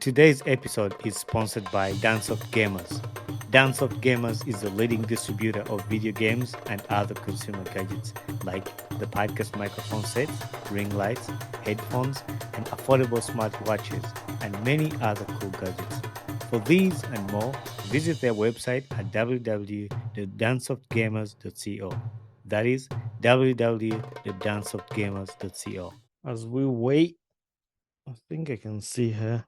Today's episode is sponsored by Dancesoft Gamers. Dancesoft Gamers is the leading distributor of video games and other consumer gadgets like the podcast microphone sets, ring lights, headphones, and affordable smartwatches, and many other cool gadgets. For these and more, visit their website at www.dancesoftgamers.co. That is www.dancesoftgamers.co. As we wait, I think I can see her,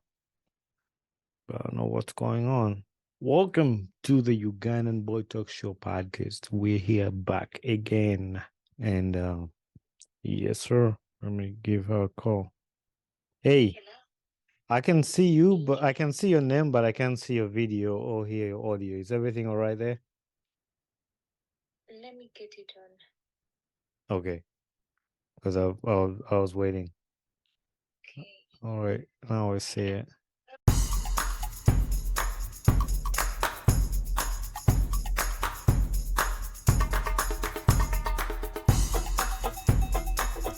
but I don't know what's going on. Welcome to the Ugandan Boy Talk Show podcast. We're here back again. And yes, sir. Let me give her a call. Hey, I can see you, but I can see your name, but I can't see your video or hear your audio. Is everything all right there? Let me get it on. Okay. Because I was waiting. Okay. All right. Now I see it.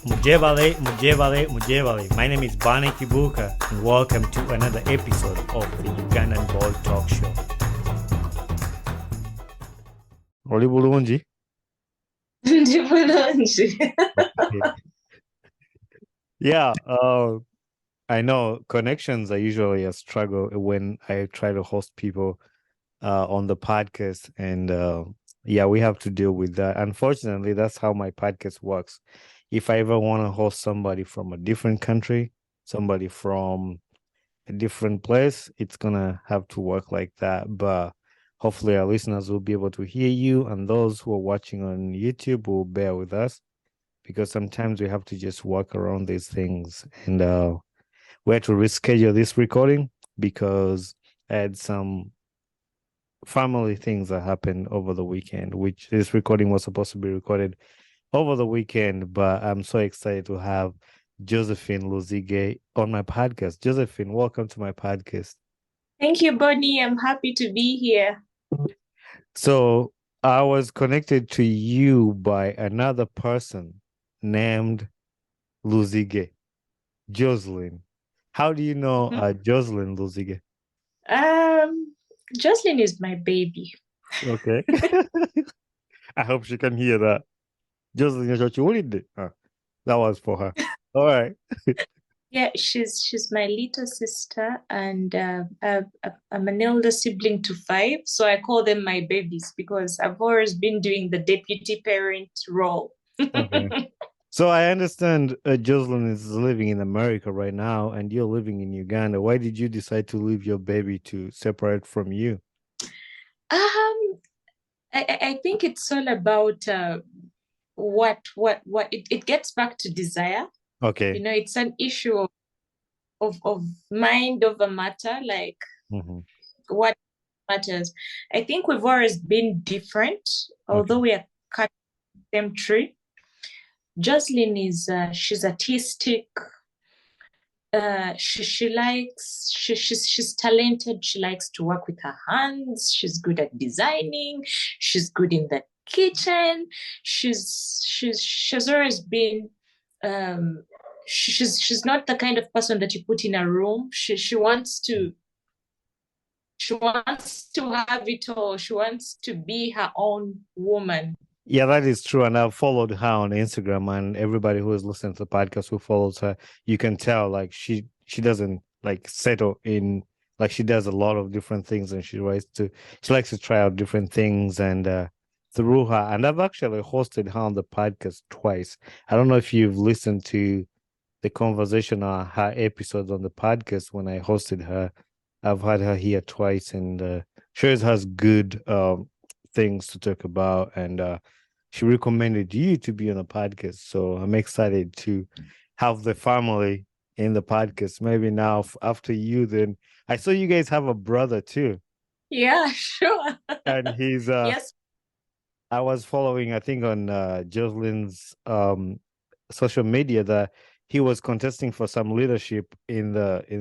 Mujevale, Mujevale, Mujevale. My name is Bani Kibuka, and welcome to another episode of the Ugandan Boy Talk Show. Oli bulungi? Ndi bulungi. Yeah, I know connections are usually a struggle when I try to host people on the podcast, and yeah, we have to deal with that. Unfortunately, that's how my podcast works. If I ever want to host somebody from a different country, somebody from a different place, it's gonna have to work like that. But hopefully, our listeners will be able to hear you, and those who are watching on YouTube will bear with us because sometimes we have to just work around these things. And we had to reschedule this recording because I had some family things that happened over the weekend, which this recording was supposed to be recorded over the weekend. But I'm so excited to have Josephine Luzige on my podcast. Josephine, welcome to my podcast. Thank you, Bonnie. I'm happy to be here. So I was connected to you by another person named Luzige, Jocelyn. How do you know Jocelyn Luzige? Jocelyn is my baby. Okay. I hope she can hear that. Jocelyn, that was for her. All right. Yeah, she's my little sister, and I'm an elder sibling to 5, so I call them my babies because I've always been doing the deputy parent role. Okay. So I understand Jocelyn is living in America right now, and you're living in Uganda. Why did you decide to leave your baby to separate from you? I think it's all about what it gets back to desire. Okay. You know, it's an issue of mind over matter, like what matters. I think we've always been different, although we are cut the same tree. Jocelyn is she's artistic. She's talented. She likes to work with her hands. She's good at designing. She's good in the kitchen. She's always been she's not the kind of person that you put in a room. She wants to have it all. She wants to be her own woman. Yeah, that is true. And I've followed her on Instagram, and everybody who is listening to the podcast who follows her, you can tell like she doesn't like settle in, like she does a lot of different things, and she likes to try out different things, and through her. And I've actually hosted her on the podcast twice. I don't know if you've listened to the conversation or her episodes on the podcast when I hosted her. I've had her here twice, and she always has good things to talk about, and she recommended you to be on a podcast. So I'm excited to have the family in the podcast. Maybe now after you, then I saw you guys have a brother too. Yeah, sure. And he's yes. I was following, I think, on Jocelyn's social media that he was contesting for some leadership in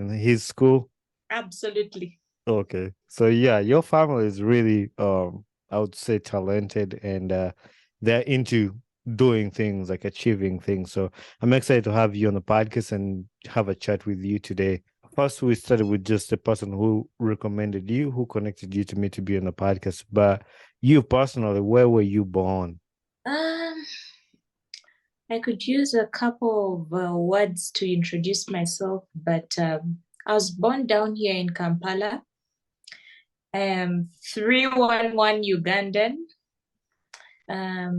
his school. Absolutely. Okay. So yeah, your family is really I would say talented, and they're into doing things, like achieving things. So I'm excited to have you on the podcast and have a chat with you today. first we started with just a person who recommended you, who connected you to me to be on the podcast. But you personally, where were you born? Um, I could use a couple of words to introduce myself, but I was born down here in Kampala. I am 311 Ugandan.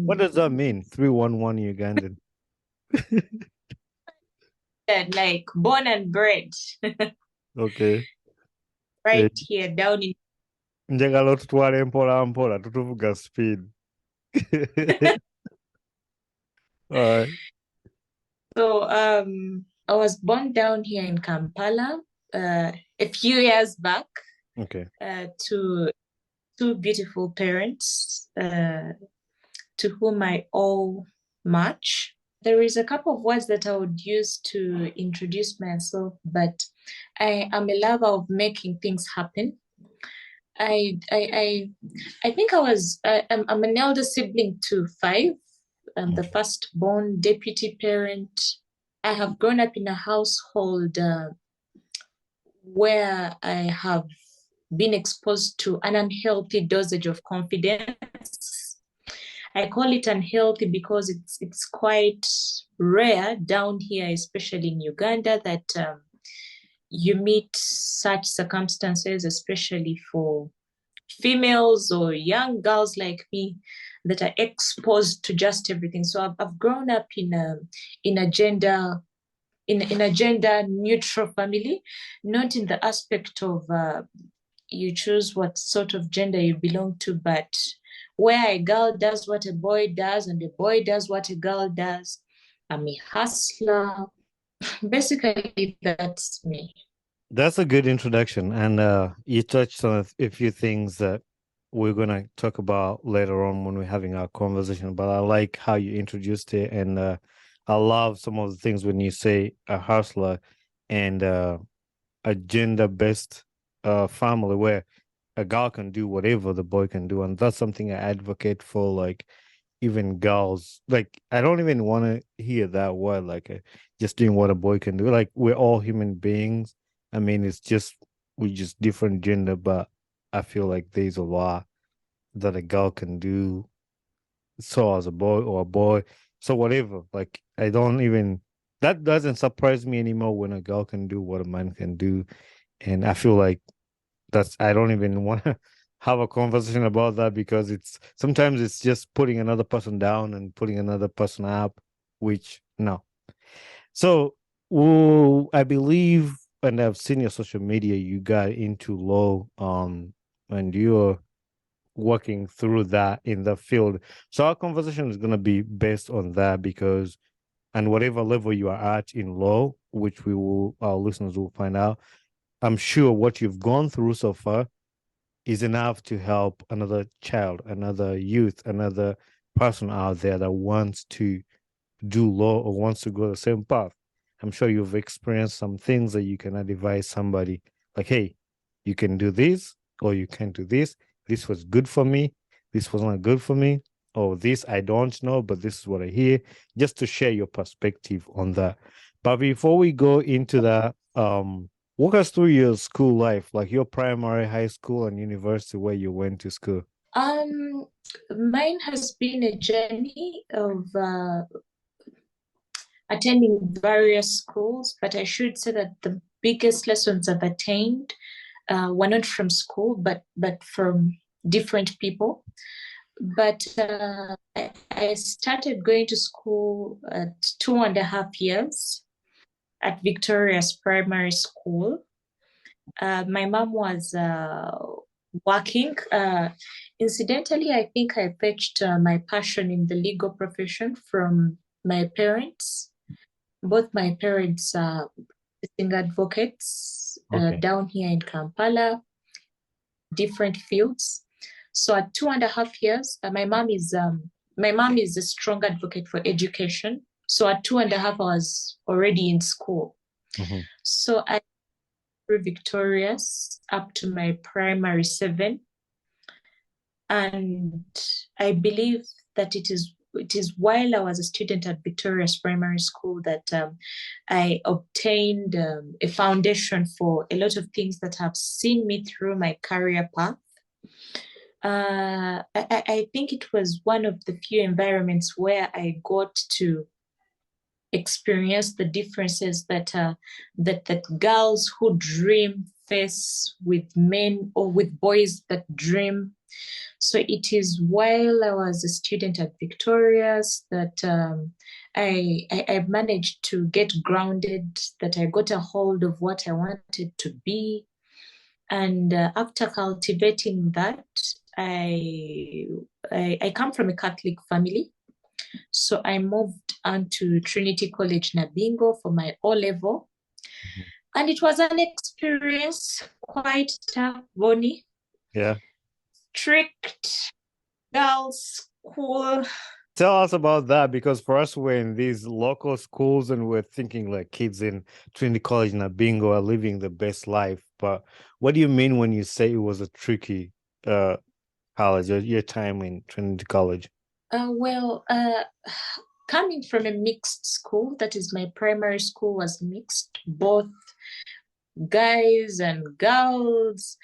What does that mean? 311 Ugandan. Like born and bred Okay. right here down in. Njagala otutwala mpola mpola tutuvuga speed. All right. So I was born down here in Kampala a few years back Okay. to two beautiful parents to whom I owe much. There is a couple of words that I would use to introduce myself, but I am a lover of making things happen. I think I'm an elder sibling to five. I'm the firstborn deputy parent. I have grown up in a household where I have been exposed to an unhealthy dosage of confidence. I call it unhealthy because it's quite rare down here, especially in Uganda, that you meet such circumstances, especially for females or young girls like me that are exposed to just everything. So I've grown up in a gender in a gender neutral family, not in the aspect of you choose what sort of gender you belong to, but where a girl does what a boy does and a boy does what a girl does. I'm a hustler. Basically, that's me. That's a good introduction. And you touched on a few things that we're going to talk about later on when we're having our conversation. But I like how you introduced it. And I love some of the things when you say a hustler and a gender based family where a girl can do whatever the boy can do. And that's something I advocate for. Like, even girls, like, I don't even want to hear that word, like just doing what a boy can do. Like, we're all human beings. I mean, it's just we just different gender, but I feel like there's a lot that a girl can do, so as a boy or a boy, so whatever. Like, I don't even, that doesn't surprise me anymore when a girl can do what a man can do. And I feel like that's, I don't even want to have a conversation about that, because it's sometimes it's just putting another person down and putting another person up, which no. So, I believe, and I've seen your social media, you got into law, and you're working through that in the field. So our conversation is going to be based on that, because, and whatever level you are at in law, which we will, our listeners will find out, I'm sure what you've gone through so far is enough to help another child, another youth, another person out there that wants to do law or wants to go the same path. I'm sure you've experienced some things that you can advise somebody, like, hey, you can do this or you can do this. This was good for me. This was not good for me. Or this I don't know, but this is what I hear. Just to share your perspective on that. But before we go into that, walk us through your school life, like your primary, high school, and university where you went to school. Um, Mine has been a journey of attending various schools, but I should say that the biggest lessons I've attained were not from school, but from different people. But I started going to school at 2.5 years at Victoria's Primary School. My mom was working. Incidentally, I think I fetched my passion in the legal profession from my parents. Both my parents are practicing advocates Okay. down here in Kampala, different fields. So at 2.5 years, my mom is a strong advocate for education. So at 2.5, I was already in school. Mm-hmm. So I grew victorious up to my primary 7, and I believe that it is it is while I was a student at Victoria's Primary School that I obtained a foundation for a lot of things that have seen me through my career path. I think it was one of the few environments where I got to experience the differences that girls who dream face with men or with boys that dream. So it is while I was a student at Victoria's that I managed to get grounded, that I got a hold of what I wanted to be. And after cultivating that, I come from a Catholic family. So I moved on to Trinity College Nabingo for my O level. Mm-hmm. And it was an experience quite tough, Bonnie. Yeah. Strict girls school. Tell us about that, because for us, we're in these local schools and we're thinking like kids in Trinity College Nabingo are living the best life. But what do you mean when you say it was a tricky college, your time in Trinity College? Coming from a mixed school, that is my primary school was mixed, both guys and girls.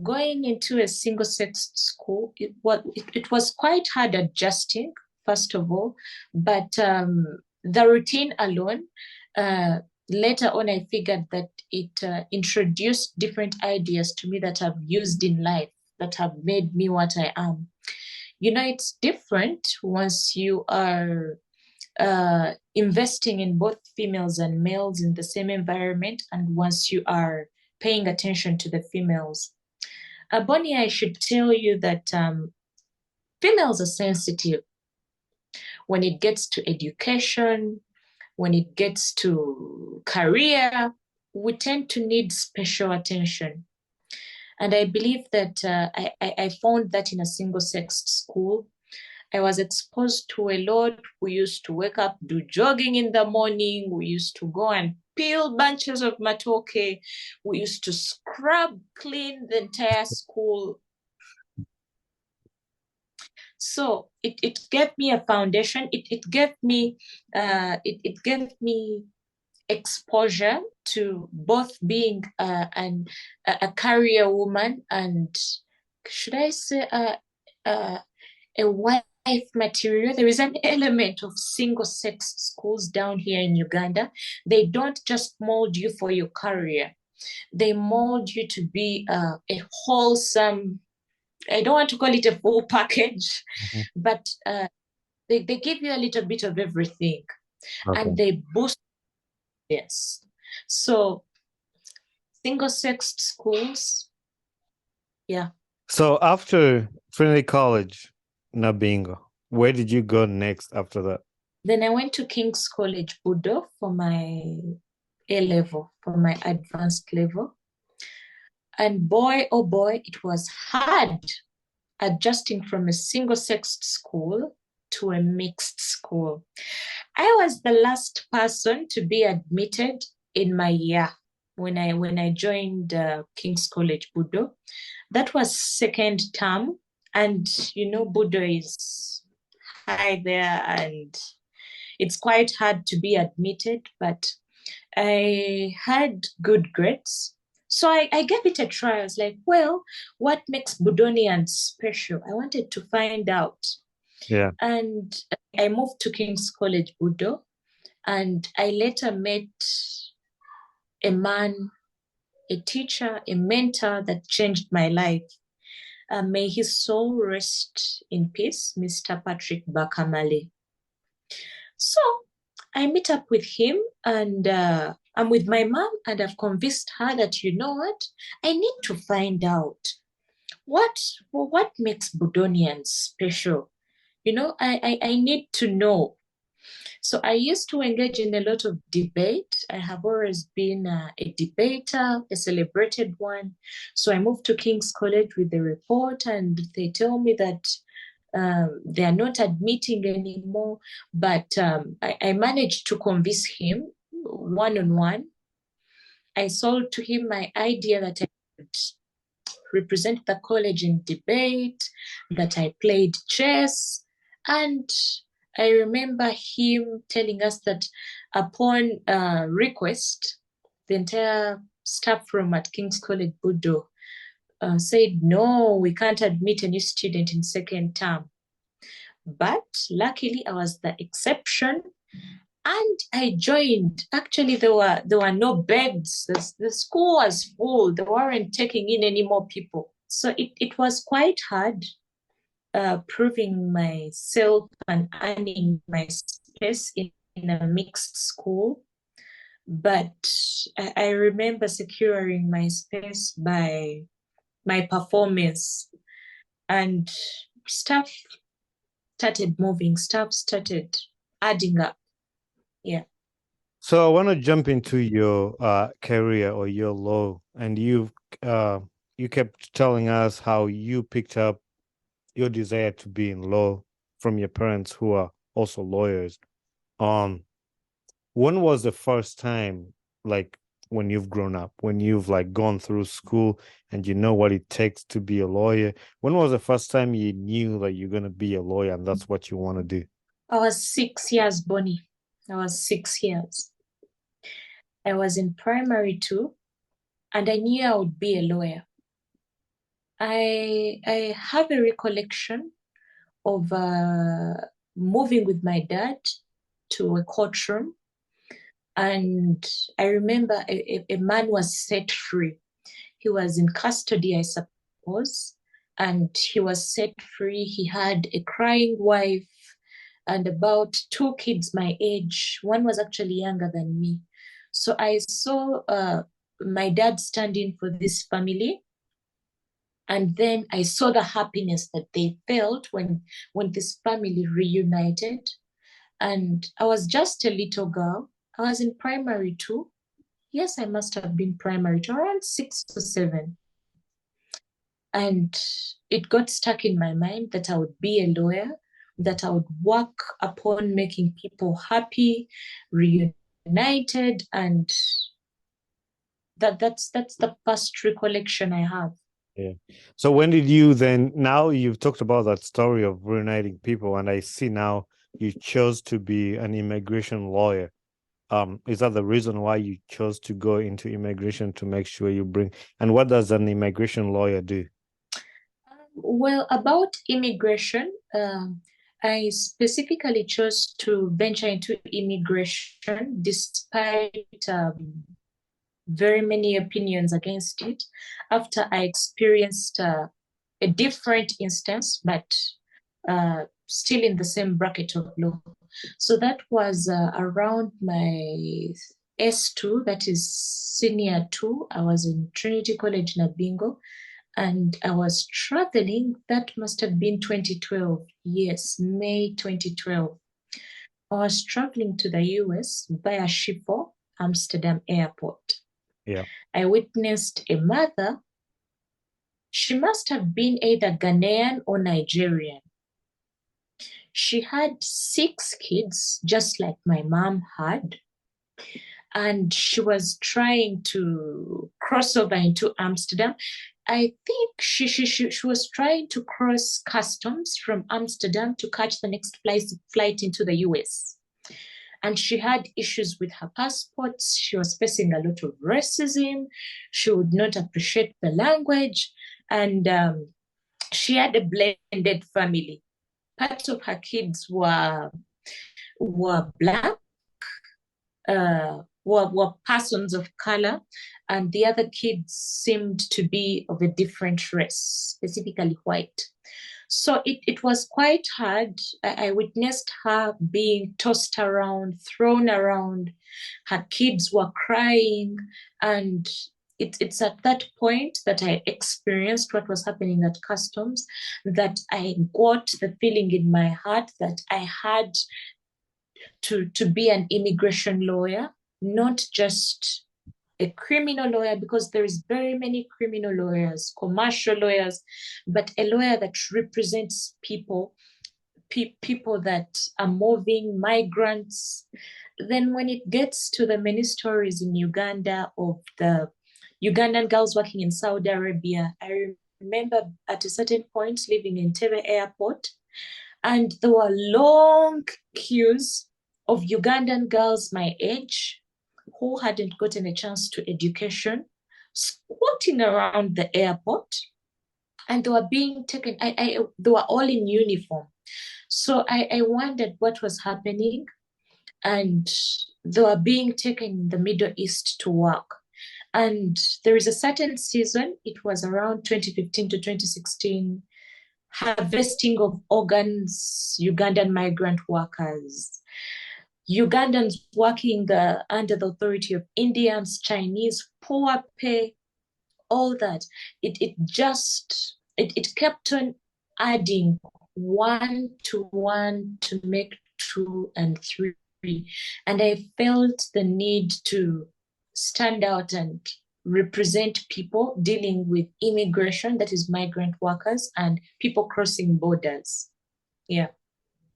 Going into a single-sex school, it was quite hard adjusting, first of all, but the routine alone, later on, I figured that it introduced different ideas to me that I've used in life, that have made me what I am. You know, it's different once you are investing in both females and males in the same environment, and once you are paying attention to the females. Bonnie, I should tell you that females are sensitive when it gets to education, when it gets to career. We tend to need special attention. And I believe that I found that in a single-sex school. I was exposed to a lot. We used to wake up, do jogging in the morning. We used to go and peel bunches of matoke. We used to scrub clean the entire school. So it gave me a foundation. It gave me exposure to both being a career woman and, should I say, a wife material. There is an element of single-sex schools down here in Uganda. They don't just mold you for your career. They mold you to be a wholesome, I don't want to call it a full package, but they give you a little bit of everything. Okay. And they boost, yes. So single-sex schools, yeah. So after Trinity College, Nabingo, where did you go next after that? Then I went to King's College, Budo, for my A level, for my advanced level. And boy, oh boy, it was hard adjusting from a single-sex school to a mixed school. I was the last person to be admitted in my year when I joined King's College, Budo. That was second term. And, you know, Budo is high there and it's quite hard to be admitted, but I had good grades. So I gave it a try. I was like, well, what makes Budonians special? I wanted to find out. Yeah. And I moved to King's College, Budo, and I later met a man, a teacher, a mentor that changed my life. May his soul rest in peace, Mr. Patrick Bakamale. So I meet up with him and I'm with my mom and I've convinced her that, you know what, I need to find out what makes Budonians special. You know, I need to know. So I used to engage in a lot of debate. I have always been a debater, a celebrated one. So I moved to King's College with the report and they tell me that they are not admitting anymore, but I managed to convince him one-on-one. I sold to him my idea that I could represent the college in debate, that I played chess, and I remember him telling us that upon request, the entire staff room at King's College Budo said, no, we can't admit a new student in second term. But luckily, I was the exception, and I joined. Actually, there were no beds. The school was full. They weren't taking in any more people. So it was quite hard proving myself and earning my space in a mixed school. But I remember securing my space by my performance, and stuff started moving, stuff started adding up. Yeah. So I want to jump into your career or your law, and you kept telling us how you picked up your desire to be in law from your parents who are also lawyers. When was the first time, like when you've grown up, when you've like gone through school and you know what it takes to be a lawyer? When was the first time you knew that you're gonna be a lawyer and that's what you want to do? I was 6 years, Bonnie. I was 6 years. I was in primary two, and I knew I would be a lawyer. I have a recollection of moving with my dad to a courtroom, and I remember a man was set free. He was in custody, I suppose, and he was set free. He had a crying wife and about two kids my age. One was actually younger than me. So I saw my dad standing for this family. And then I saw the happiness that they felt when this family reunited. And I was just a little girl. I was in primary two. Yes, I must have been primary two, around 6 or 7. And it got stuck in my mind that I would be a lawyer, that I would work upon making people happy, reunited, and that's the first recollection I have. Yeah. So when did you then, now you've talked about that story of reuniting people, and I see now you chose to be an immigration lawyer. Is that the reason why you chose to go into immigration, to make sure you bring, and what does an immigration lawyer do? Well, about immigration, I specifically chose to venture into immigration despite very many opinions against it after I experienced a different instance, but still in the same bracket of law. So that was around my S2, that is senior two. I was in Trinity College Nabingo, and I was traveling. That must have been 2012. Yes, May 2012. I was traveling to the US via Schiphol, Amsterdam Airport. Yeah. I witnessed a mother. She must have been either Ghanaian or Nigerian. She had 6 kids, just like my mom had. And she was trying to cross over into Amsterdam. I think she was trying to cross customs from Amsterdam to catch the next flight into the US. And she had issues with her passports. She was facing a lot of racism. She would not appreciate the language. And she had a blended family. Part of her kids were black, were persons of color, and the other kids seemed to be of a different race, specifically white. So it was quite hard. I witnessed her being tossed around, thrown around. Her kids were crying. And it's at that point that I experienced what was happening at customs, that I got the feeling in my heart that I had to be an immigration lawyer, not just a criminal lawyer, because there is very many criminal lawyers, commercial lawyers, but a lawyer that represents people, people that are moving, migrants. Then when it gets to the many stories in Uganda of the Ugandan girls working in Saudi Arabia, I remember at a certain point living in Tebe Airport, And there were long queues of Ugandan girls my age who hadn't gotten a chance to education, squatting around the airport, and they were being taken. They were all in uniform. So I wondered what was happening, and they were being taken in the Middle East to work. And there is a certain season, it was around 2015 to 2016, harvesting of organs, Ugandan migrant workers, Ugandans working under the authority of Indians, Chinese, poor pay, all that. It kept on adding one to one to make two and three. And I felt the need to stand out and represent people dealing with immigration, that is migrant workers, and people crossing borders. Yeah.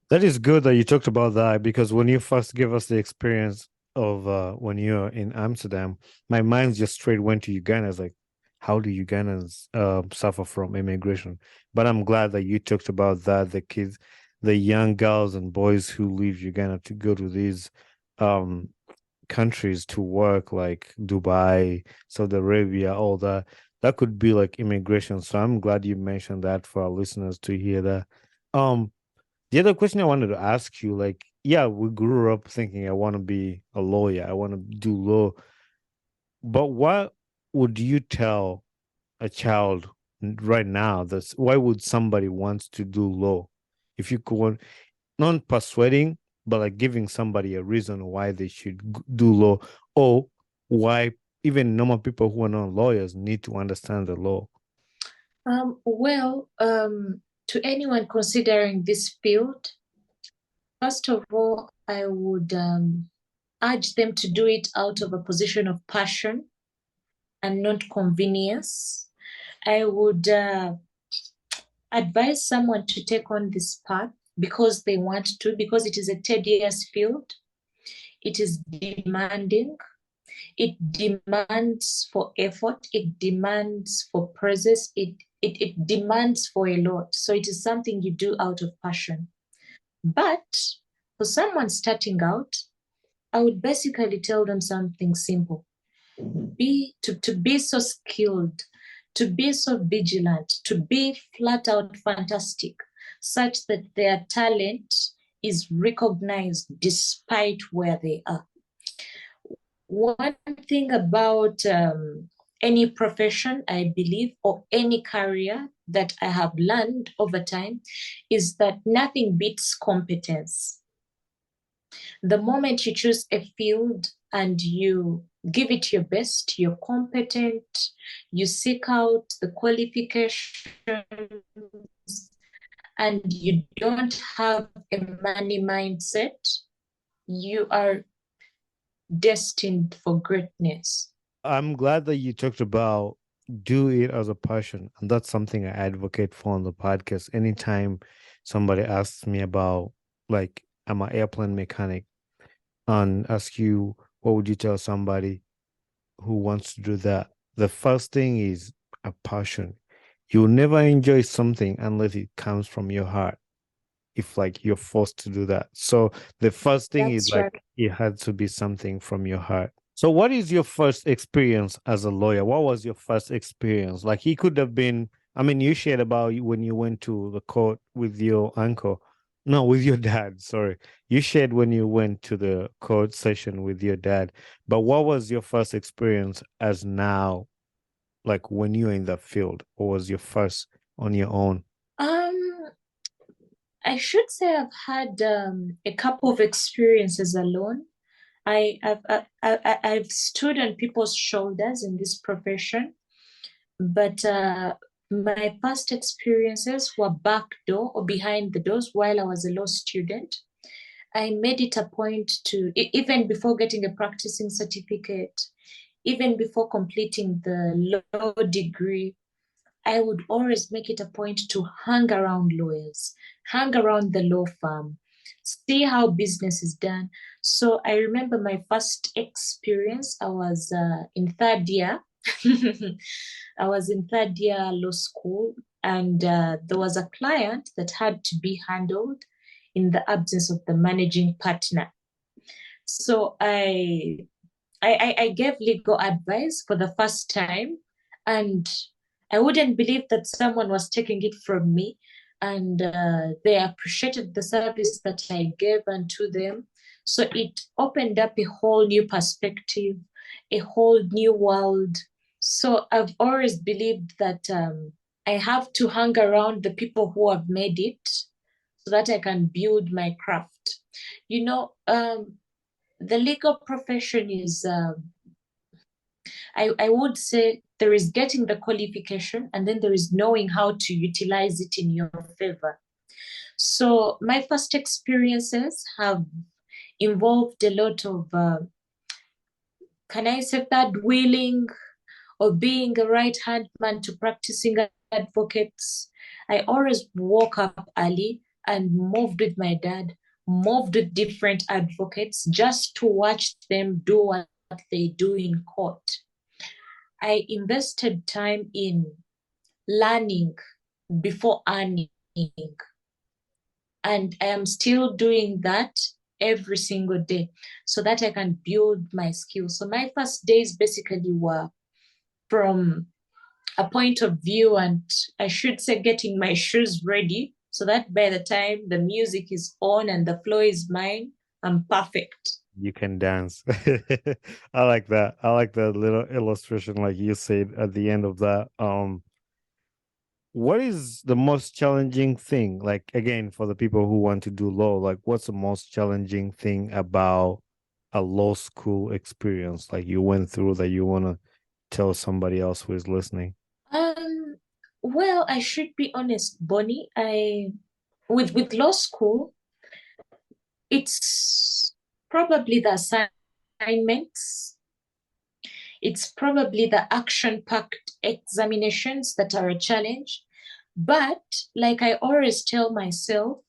That is good that you talked about that, because when you first gave us the experience of when you're in Amsterdam, my mind just straight went to Uganda. It's like, how do Ugandans suffer from immigration? But I'm glad that you talked about that, the kids, the young girls and boys who leave Uganda to go to these um, countries to work, like Dubai, Saudi Arabia, all that. That could be like immigration. So I'm glad you mentioned that for our listeners to hear that. Um, the other question I wanted to ask you, like, yeah, we grew up thinking I want to be a lawyer, I want to do law, but what would you tell a child right now? That's why would somebody want to do law? If you could, not persuading, but like giving somebody a reason why they should do law, or why even normal people who are not lawyers need to understand the law. Well, to anyone considering this field, first of all, I would urge them to do it out of a position of passion and not convenience. I would advise someone to take on this path because they want to, because it is a tedious field. It is demanding. It demands for effort. It demands for presence. It demands for a lot. So it is something you do out of passion. But for someone starting out, I would basically tell them something simple. To be so skilled, to be so vigilant, to be flat out fantastic, such that their talent is recognized despite where they are. One thing about any profession, I believe, or any career that I have learned over time is that nothing beats competence. The moment you choose a field and you give it your best, you're competent, you seek out the qualifications, and you don't have a money mindset, you are destined for greatness. I'm glad that you talked about do it as a passion. And that's something I advocate for on the podcast. Anytime somebody asks me about, like, I'm an airplane mechanic, and ask you, what would you tell somebody who wants to do that? The first thing is a passion. You'll never enjoy something unless it comes from your heart, if like you're forced to do that. So the first thing is That's right. like it had to be something from your heart. So what is your first experience as a lawyer? What was your first experience? Like he could have been, I mean, you shared about when you went to the court with your uncle. No, with your dad, sorry. You shared when you went to the court session with your dad. But what was your first experience as now, like when you're in the field? What was your first on your own? Um, I should say I've had a couple of experiences alone. I've stood on people's shoulders in this profession, but my past experiences were back door or behind the doors while I was a law student. I made it a point to, even before getting a practicing certificate, even before completing the law degree, I would always make it a point to hang around lawyers, hang around the law firm, see how business is done. So I remember my first experience. I was in third year. I was in third year law school. and there was a client that had to be handled in the absence of the managing partner. So I gave legal advice for the first time, and I wouldn't believe that someone was taking it from me, and they appreciated the service that I gave unto them. So it opened up a whole new perspective, a whole new world. So I've always believed that I have to hang around the people who have made it so that I can build my craft. You know, the legal profession is, I would say, there is getting the qualification, and then there is knowing how to utilize it in your favor. So my first experiences have involved a lot of, can I say, third wheeling, or being a right-hand man to practicing advocates. I always woke up early and moved with my dad, moved with different advocates just to watch them do what they do in court. I invested time in learning before earning, and I am still doing that every single day so that I can build my skills. So my first days basically were from a point of view, and I should say getting my shoes ready so that by the time the music is on and the floor is mine, I'm perfect. You can dance. I like that. I like that little illustration, like you said at the end of that. What is the most challenging thing? Like again, for the people who want to do law, like what's the most challenging thing about a law school experience like you went through that you want to tell somebody else who is listening? Um, well, I should be honest, Bonnie. I with law school, it's probably the assignments, it's probably the action-packed examinations that are a challenge. But like I always tell myself,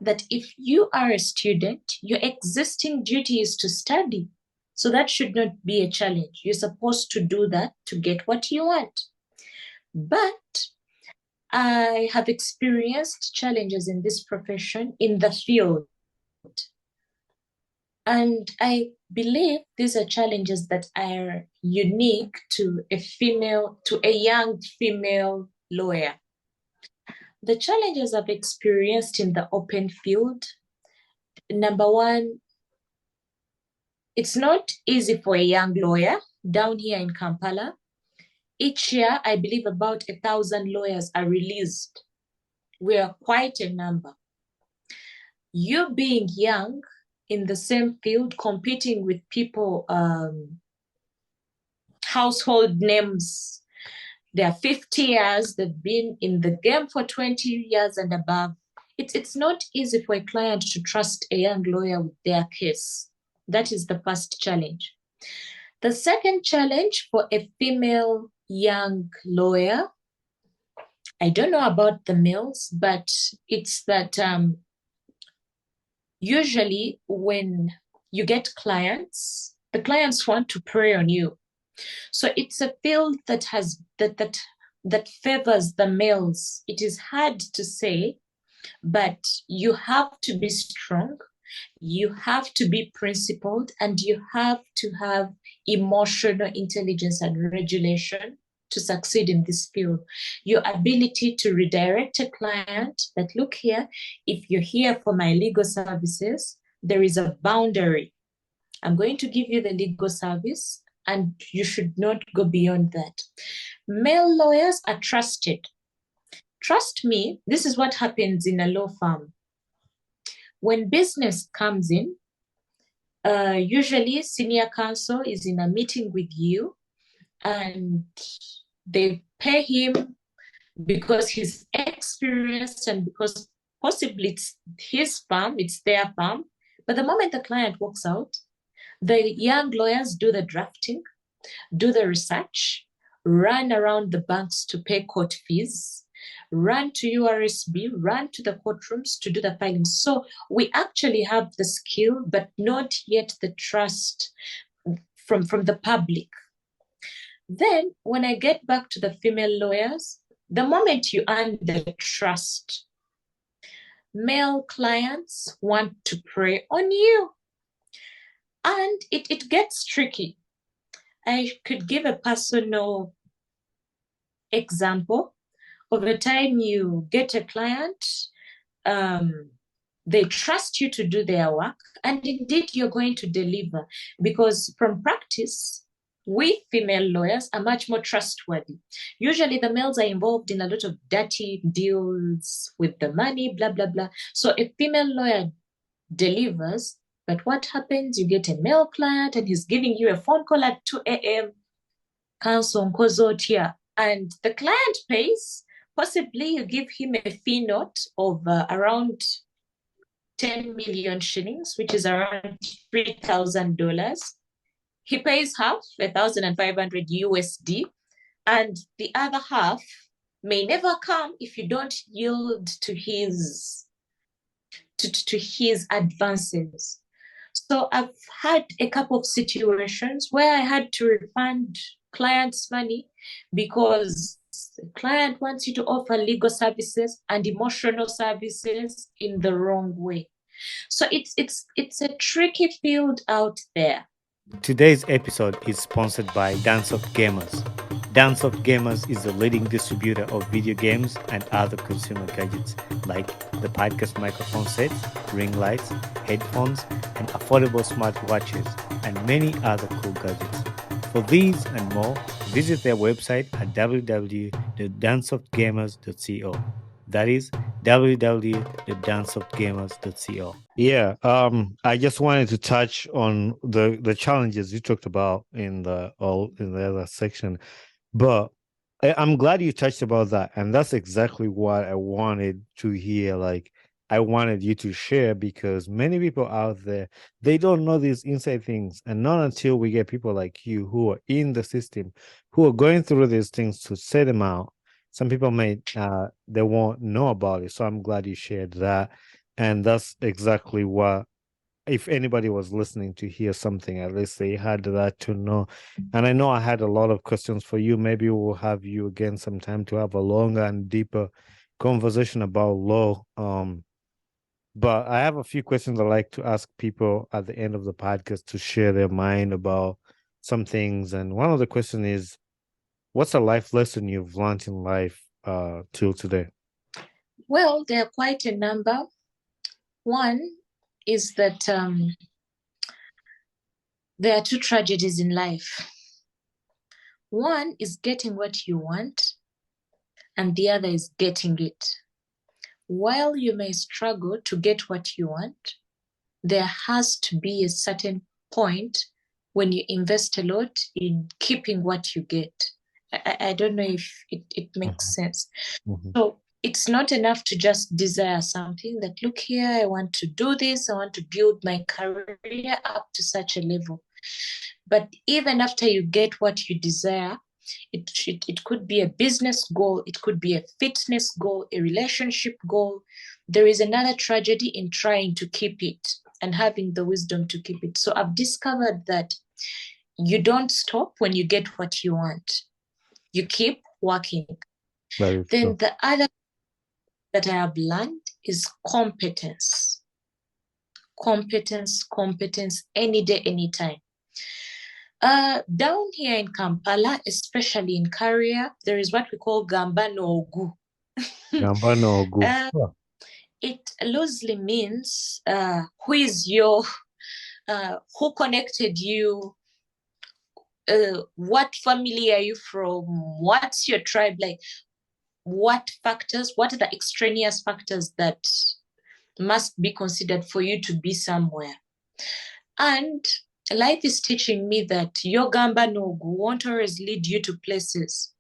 that if you are a student, your existing duty is to study. So that should not be a challenge. You're supposed to do that to get what you want. But I have experienced challenges in this profession in the field. And I believe these are challenges that are unique to a young female lawyer. The challenges I've experienced in the open field, number one, it's not easy for a young lawyer down here in Kampala. Each year, I believe about 1,000 lawyers are released. We are quite a number. You being young in the same field, competing with people, household names, they're 50 years, they've been in the game for 20 years and above. It's not easy for a client to trust a young lawyer with their case. That is the first challenge. The second challenge for a female young lawyer, I don't know about the males, but it's that usually when you get clients, the clients want to prey on you. So it's a field that has that favors the males. It is hard to say, but you have to be strong, you have to be principled, and you have to have emotional intelligence and regulation to succeed in this field. Your ability to redirect a client that, look here, if you're here for my legal services, there is a boundary. I'm going to give you the legal service, and you should not go beyond that. Male lawyers are trusted. Trust me, this is what happens in a law firm. When business comes in, usually senior counsel is in a meeting with you, and they pay him because he's experienced and because possibly it's his firm, it's their firm. But the moment the client walks out, the young lawyers do the drafting, do the research, run around the banks to pay court fees, run to URSB, run to the courtrooms to do the filing. So we actually have the skill, but not yet the trust from the public. Then when I get back to the female lawyers, The moment you earn the trust, male clients want to prey on you. And it gets tricky. I could give a personal example. Over time, you get a client, they trust you to do their work, and indeed you're going to deliver, because from practice, we female lawyers are much more trustworthy. Usually the males are involved in a lot of dirty deals with the money, blah, blah, blah. So a female lawyer delivers, but what happens? You get a male client and he's giving you a phone call at 2 a.m. Counsel Nkozotia, and the client pays. Possibly you give him a fee note of around 10 million shillings, which is around $3,000. He pays half, 1,500 USD, and the other half may never come if you don't yield to his advances. So I've had a couple of situations where I had to refund clients' money because the client wants you to offer legal services and emotional services in the wrong way. So it's a tricky field out there. Today's episode is sponsored by Dancesoft Gamers. Dancesoft Gamers is the leading distributor of video games and other consumer gadgets like the podcast microphone sets, ring lights, headphones, and affordable smartwatches, and many other cool gadgets. For these and more, visit their website at www.dancesoftgamers.co. That is www.dancesoftgamers.co. Yeah, I just wanted to touch on the challenges you talked about in the other section, but I'm glad you touched about that, and that's exactly what I wanted to hear. Like, I wanted you to share, because many people out there, they don't know these inside things, and not until we get people like you who are in the system, who are going through these things to set them out. Some people may they won't know about it. So I'm glad you shared that, and that's exactly what, if anybody was listening to hear something, at least they had that to know. And I know I had a lot of questions for you. Maybe we'll have you again sometime to have a longer and deeper conversation about law. But I have a few questions I like to ask people at the end of the podcast to share their mind about some things. And one of the questions is, what's a life lesson you've learned in life till today? Well, there are quite a number. One is that there are two tragedies in life. One is getting what you want, and the other is getting it. While you may struggle to get what you want, there has to be a certain point when you invest a lot in keeping what you get. I don't know if it makes sense. So it's not enough to just desire something that, look here, I want to do this, I want to build my career up to such a level. But even after you get what you desire, it could be a business goal, it could be a fitness goal, a relationship goal. There is another tragedy in trying to keep it and having the wisdom to keep it. So I've discovered that you don't stop when you get what you want. You keep working. Then the other that I have learned is competence. Competence, any day, anytime. Down here in Kampala, especially in Karia, there is what we call Gamba no Gu. Gamba no Gu. It loosely means who connected you, what family are you from, what's your tribe, like what are the extraneous factors that must be considered for you to be somewhere. And life is teaching me that your Gamba no Gu won't always lead you to places.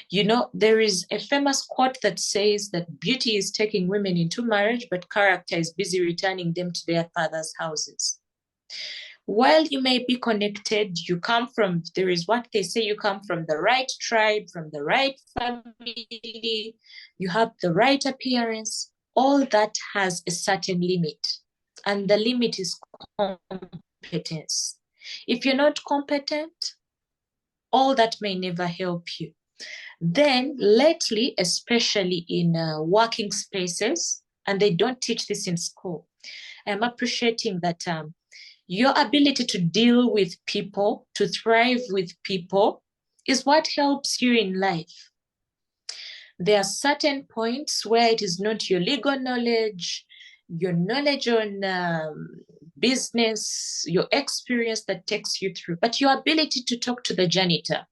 You know, there is a famous quote that says that beauty is taking women into marriage, but character is busy returning them to their father's houses. While you may be connected, there is what they say, you come from the right tribe, from the right family, you have the right appearance, all that has a certain limit. And the limit is competence. If you're not competent, all that may never help you. Then lately, especially in working spaces, and they don't teach this in school, I'm appreciating that your ability to deal with people, to thrive with people, is what helps you in life. There are certain points where it is not your legal knowledge, your knowledge on business, your experience that takes you through, but your ability to talk to the janitor,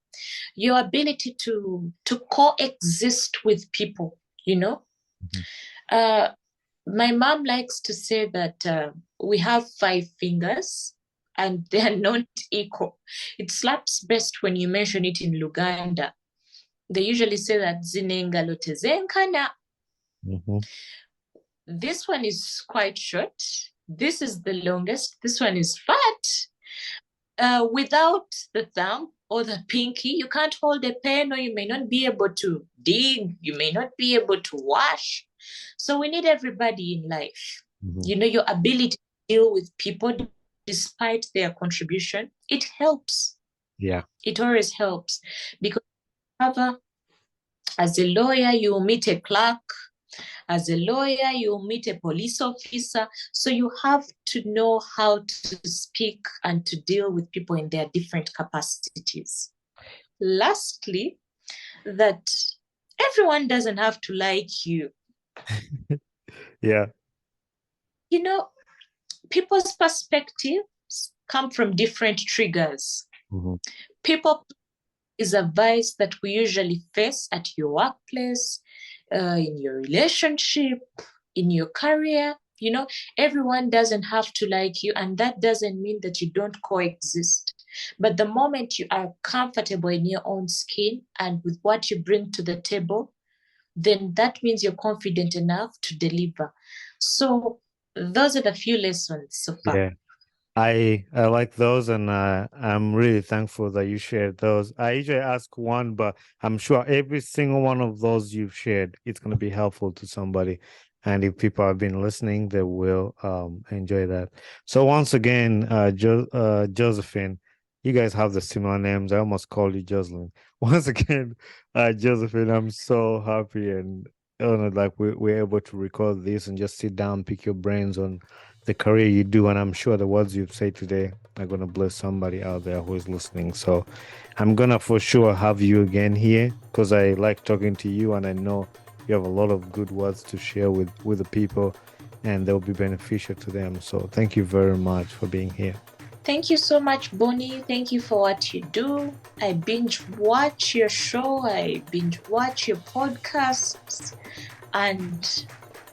your ability to coexist with people, you know. My mom likes to say that we have 5 fingers and they are not equal. It slaps best when you mention it in Luganda. They usually say that zinengalo tezenkana. This one is quite short. This is the longest. This one is fat. Without the thumb or the pinky, you can't hold a pen, or you may not be able to dig. You may not be able to wash. So we need everybody in life. You know, your ability to deal with people despite their contribution, it helps. Yeah. It always helps, because as a lawyer, you meet a clerk. As a lawyer, you meet a police officer. So you have to know how to speak and to deal with people in their different capacities. Lastly, that everyone doesn't have to like you. Yeah. You know, people's perspectives come from different triggers. People is a vice that we usually face at your workplace, in your relationship, in your career. You know, everyone doesn't have to like you, and that doesn't mean that you don't coexist. But the moment you are comfortable in your own skin and with what you bring to the table, then that means you're confident enough to deliver. So those are the few lessons so far. Yeah. I like those, and I'm really thankful that you shared those. I usually ask one, but I'm sure every single one of those you've shared, it's going to be helpful to somebody. And if people have been listening, they will enjoy that. So once again, Josephine, you guys have the similar names. I almost called you Jocelyn. Once again, Josephine, I'm so happy and honored like we're able to record this and just sit down, pick your brains on the career you do, and I'm sure the words you've said today are gonna bless somebody out there who is listening. So I'm gonna for sure have you again here, because I like talking to you and I know you have a lot of good words to share with the people, and they'll be beneficial to them. So thank you very much for being here. Thank you so much, Bonnie. Thank you for what you do. I binge watch your show, I binge watch your podcasts, and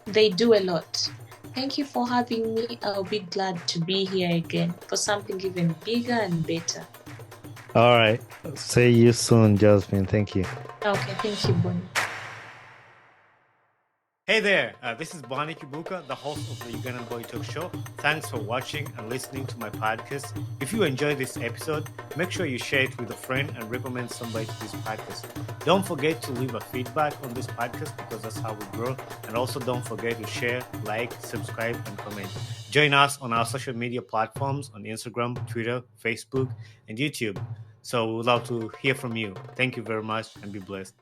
they do a lot. Thank you for having me. I'll be glad to be here again for something even bigger and better. All right. See you soon, Josephine. Thank you. Okay, thank you, Bonnie. Hey there, this is Bonnie Kibuka, the host of the Ugandan Boy Talk Show. Thanks for watching and listening to my podcast. If you enjoyed this episode, make sure you share it with a friend and recommend somebody to this podcast. Don't forget to leave a feedback on this podcast, because that's how we grow. And also don't forget to share, like, subscribe, and comment. Join us on our social media platforms on Instagram, Twitter, Facebook, and YouTube. So we'd love to hear from you. Thank you very much and be blessed.